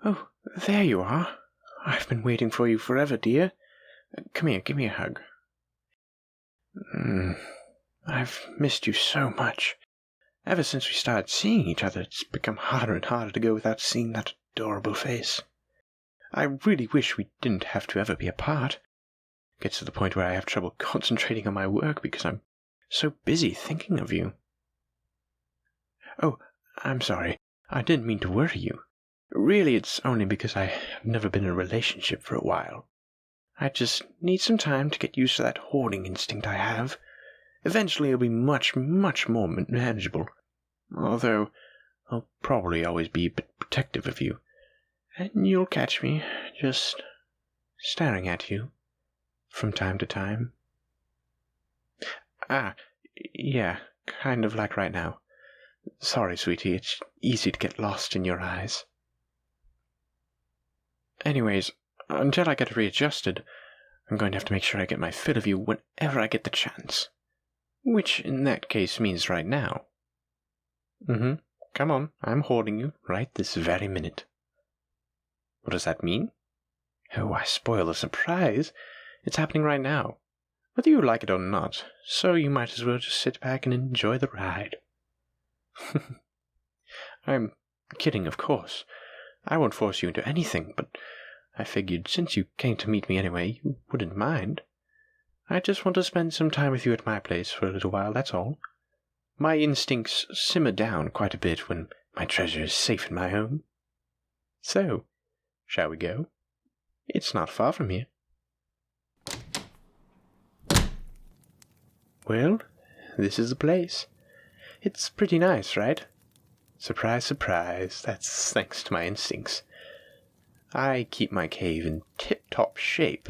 Oh, there you are. I've been waiting for you forever, dear. Come here, give me a hug. I've missed you so much. Ever since we started seeing each other, it's become harder and harder to go without seeing that adorable face. I really wish we didn't have to ever be apart. It gets to the point where I have trouble concentrating on my work because I'm so busy thinking of you. Oh, I'm sorry. I didn't mean to worry you. Really, it's only because I have never been in a relationship for a while. I just need some time to get used to that hoarding instinct I have. Eventually it'll be much, much more manageable. Although, I'll probably always be a bit protective of you. And you'll catch me just staring at you from time to time. Yeah, kind of like right now. Sorry, sweetie, it's easy to get lost in your eyes. Anyways, until I get readjusted, I'm going to have to make sure I get my fill of you whenever I get the chance. Which, in that case, means right now. Come on, I'm hoarding you right this very minute. What does that mean? Oh, I spoil the surprise. It's happening right now. Whether you like it or not, so you might as well just sit back and enjoy the ride. I'm kidding, of course. I won't force you into anything, but I figured since you came to meet me anyway, you wouldn't mind. I just want to spend some time with you at my place for a little while, that's all. My instincts simmer down quite a bit when my treasure is safe in my home. So, shall we go? It's not far from here. Well, this is the place. It's pretty nice, right? Surprise, surprise, that's thanks to my instincts. I keep my cave in tip-top shape,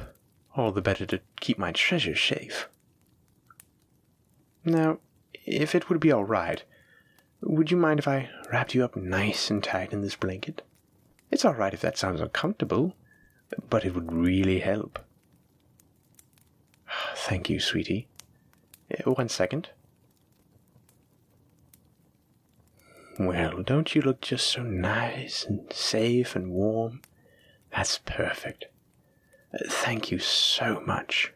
all the better to keep my treasure safe. Now, if it would be all right, would you mind if I wrapped you up nice and tight in this blanket? It's all right if that sounds uncomfortable, but it would really help. Thank you, sweetie. 1 second. Well, don't you look just so nice and safe and warm? That's perfect. Thank you so much.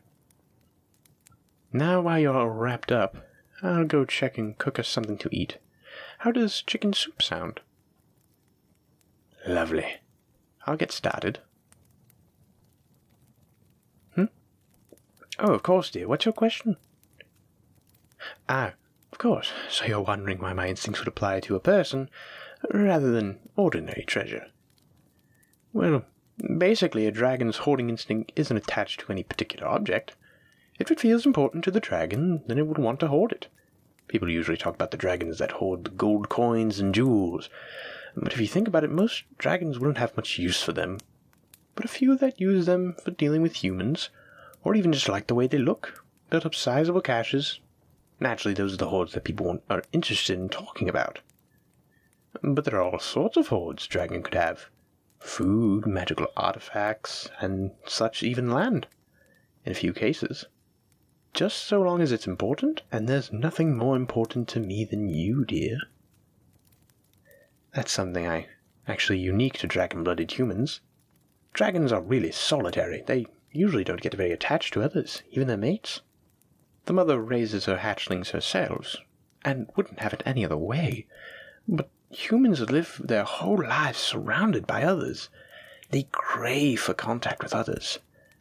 Now while you're all wrapped up, I'll go check and cook us something to eat. How does chicken soup sound? Lovely. I'll get started. Oh, of course, dear. What's your question? Of course. So you're wondering why my instincts would apply to a person rather than ordinary treasure. Well, basically a dragon's hoarding instinct isn't attached to any particular object. If it feels important to the dragon, then it would want to hoard it. People usually talk about the dragons that hoard the gold coins and jewels, but if you think about it, most dragons wouldn't have much use for them. But a few that use them for dealing with humans, or even just like the way they look, built up sizable caches. Naturally, those are the hoards that people are interested in talking about. But there are all sorts of hoards a dragon could have. Food, magical artifacts, and such, even land. In a few cases. Just so long as it's important, and there's nothing more important to me than you, dear. That's something actually unique to dragon-blooded humans. Dragons are really solitary. They usually don't get very attached to others, even their mates. The mother raises her hatchlings herself, and wouldn't have it any other way. But humans live their whole lives surrounded by others. They crave for contact with others,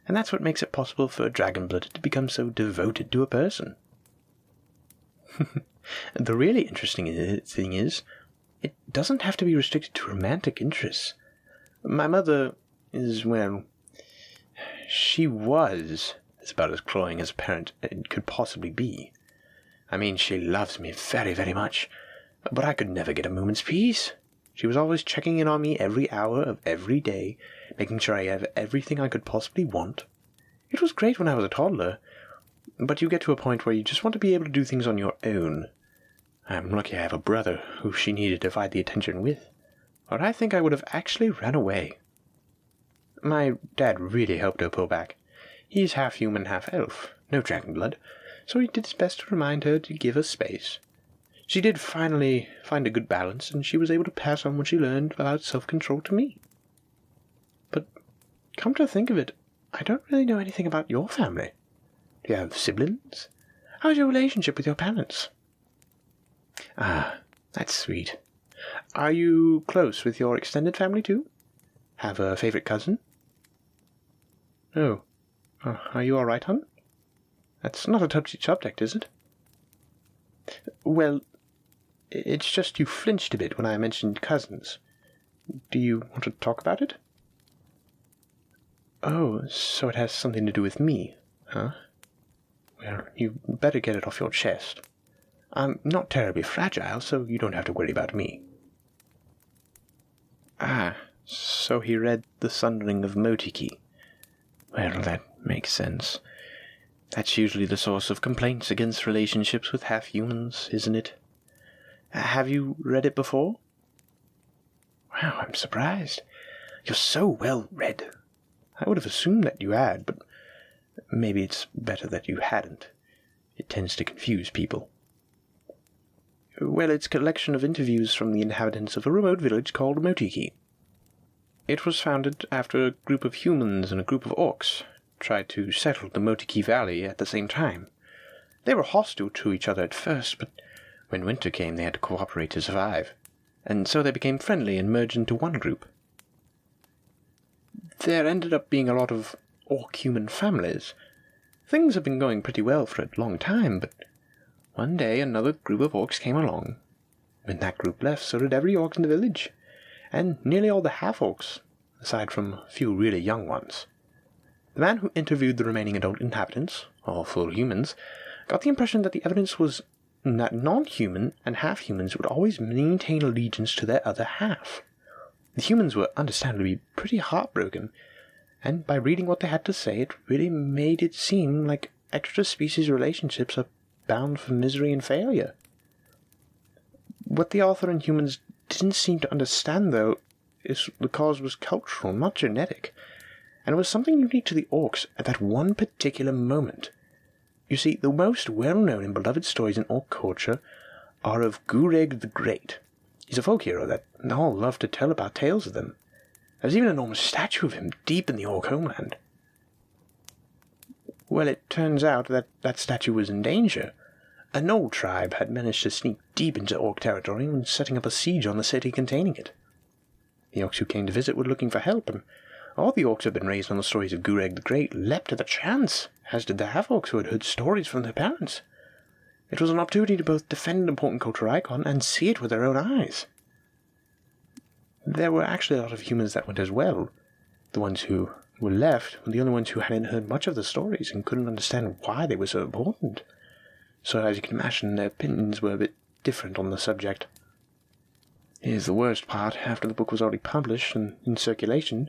and that's what makes it possible for a dragon-blooded to become so devoted to a person. The really interesting thing is, it doesn't have to be restricted to romantic interests. My mother is, well, she was about as cloying as a parent could possibly be. I mean, she loves me very, very much, but I could never get a moment's peace. She was always checking in on me every hour of every day, making sure I have everything I could possibly want. It was great when I was a toddler, but you get to a point where you just want to be able to do things on your own. I'm lucky I have a brother who she needed to divide the attention with, or I think I would have actually ran away. My dad really helped her pull back. He's half human, half elf, no dragon blood, so he did his best to remind her to give her space. She did finally find a good balance, and she was able to pass on what she learned without self-control to me. Come to think of it, I don't really know anything about your family. Do you have siblings? How's your relationship with your parents? Ah, that's sweet. Are you close with your extended family too? Have a favorite cousin? Oh. Are you all right, hon? That's not a touchy subject, is it? Well, it's just you flinched a bit when I mentioned cousins. Do you want to talk about it? Oh, so it has something to do with me, huh? Well, you better get it off your chest. I'm not terribly fragile, so you don't have to worry about me. Ah, so he read The Sundering of Motiki. Well, that makes sense. That's usually the source of complaints against relationships with half-humans, isn't it? Have you read it before? Wow, I'm surprised. You're so well read. I would have assumed that you had, but maybe it's better that you hadn't. It tends to confuse people. Well, it's a collection of interviews from the inhabitants of a remote village called Motiki. It was founded after a group of humans and a group of orcs tried to settle the Motiki Valley at the same time. They were hostile to each other at first, but when winter came they had to cooperate to survive, and so they became friendly and merged into one group. There ended up being a lot of orc-human families. Things have been going pretty well for a long time, but one day another group of orcs came along. When that group left, so did every orc in the village, and nearly all the half-orcs, aside from a few really young ones. The man who interviewed the remaining adult inhabitants, all full humans, got the impression that the evidence was that non-human and half-humans would always maintain allegiance to their other half. The humans were understandably pretty heartbroken, and by reading what they had to say, it really made it seem like extra-species relationships are bound for misery and failure. What the author and humans didn't seem to understand, though, is the cause was cultural, not genetic, and it was something unique to the orcs at that one particular moment. You see, the most well-known and beloved stories in orc culture are of Gureg the Great. He's a folk hero that all love to tell about tales of them. There's even an enormous statue of him deep in the orc homeland. Well, it turns out that that statue was in danger. A Gnoll tribe had managed to sneak deep into orc territory and was setting up a siege on the city containing it. The orcs who came to visit were looking for help, and all the orcs who had been raised on the stories of Gureg the Great leapt at the chance, as did the half-orcs who had heard stories from their parents. It was an opportunity to both defend an important cultural icon and see it with their own eyes. There were actually a lot of humans that went as well. The ones who were left were the only ones who hadn't heard much of the stories and couldn't understand why they were so important. So as you can imagine, their opinions were a bit different on the subject. Here's the worst part. After the book was already published and in circulation,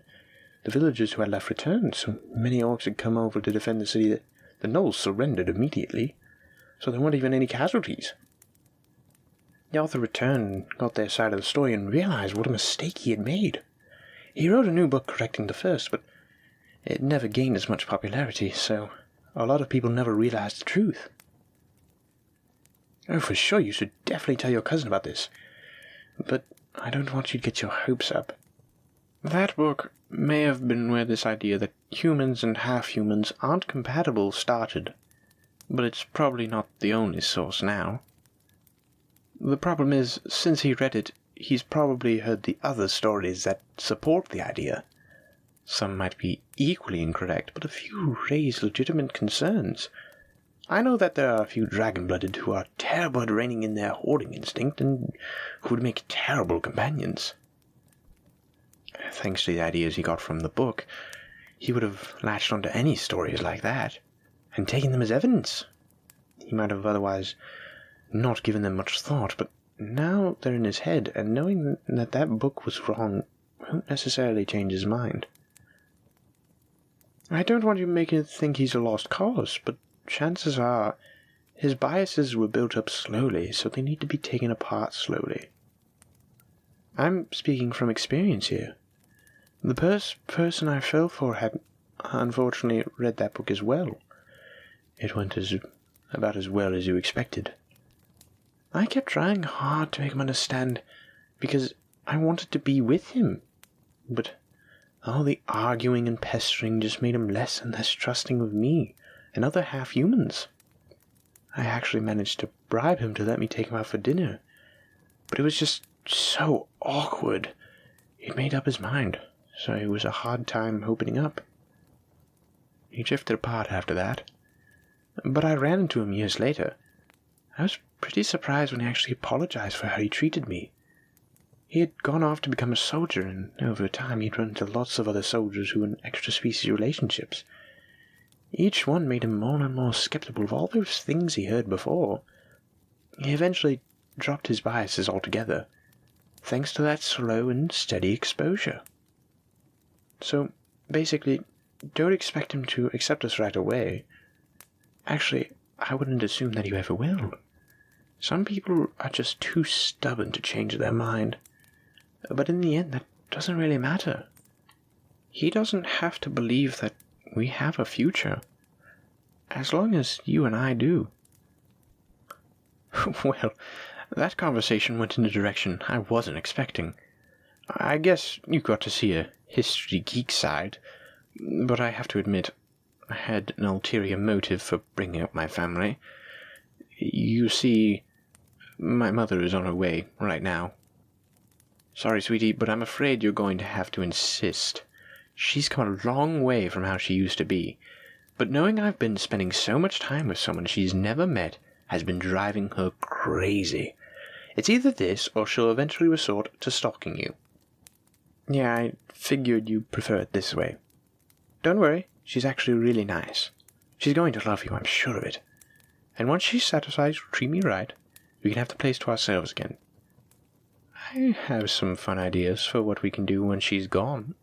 the villagers who had left returned, so many orcs had come over to defend the city that the Gnolls surrendered immediately, so there weren't even any casualties. The author returned and got their side of the story and realized what a mistake he had made. He wrote a new book correcting the first, but it never gained as much popularity, so a lot of people never realized the truth. Oh, for sure, you should definitely tell your cousin about this. But I don't want you to get your hopes up. That book may have been where this idea that humans and half-humans aren't compatible started, but it's probably not the only source now. The problem is, since he read it, he's probably heard the other stories that support the idea. Some might be equally incorrect, but a few raise legitimate concerns. I know that there are a few dragon-blooded who are terrible at reining in their hoarding instinct and who would make terrible companions. Thanks to the ideas he got from the book, he would have latched onto any stories like that, and taken them as evidence. He might have otherwise not given them much thought, but now they're in his head, and knowing that that book was wrong won't necessarily change his mind. I don't want you to make him think he's a lost cause, but chances are his biases were built up slowly, so they need to be taken apart slowly. I'm speaking from experience here. The person I fell for had, unfortunately, read that book as well. It went about as well as you expected. I kept trying hard to make him understand, because I wanted to be with him. But All the arguing and pestering just made him less and less trusting of me and other half-humans. I actually managed to bribe him to let me take him out for dinner, but it was just so awkward. He'd made up his mind, so it was a hard time opening up. He drifted apart after that, but I ran into him years later. I was pretty surprised when he actually apologized for how he treated me. He had gone off to become a soldier, and over time he'd run into lots of other soldiers who were in extra-species relationships. Each one made him more and more skeptical of all those things he heard before. He eventually dropped his biases altogether, thanks to that slow and steady exposure. So, basically, don't expect him to accept us right away. Actually, I wouldn't assume that you ever will. Some people are just too stubborn to change their mind. But in the end, that doesn't really matter. He doesn't have to believe that we have a future, as long as you and I do. Well, that conversation went in a direction I wasn't expecting. I guess you got to see a history geek side, but I have to admit, I had an ulterior motive for bringing up my family. You see, my mother is on her way right now. Sorry, sweetie, but I'm afraid you're going to have to insist. She's come a long way from how she used to be, but knowing I've been spending so much time with someone she's never met has been driving her crazy. It's either this, or she'll eventually resort to stalking you. Yeah, I figured you prefer it this way. Don't worry, she's actually really nice. She's going to love you, I'm sure of it. And once she's satisfied she'll treat me right, we can have the place to ourselves again. I have some fun ideas for what we can do when she's gone.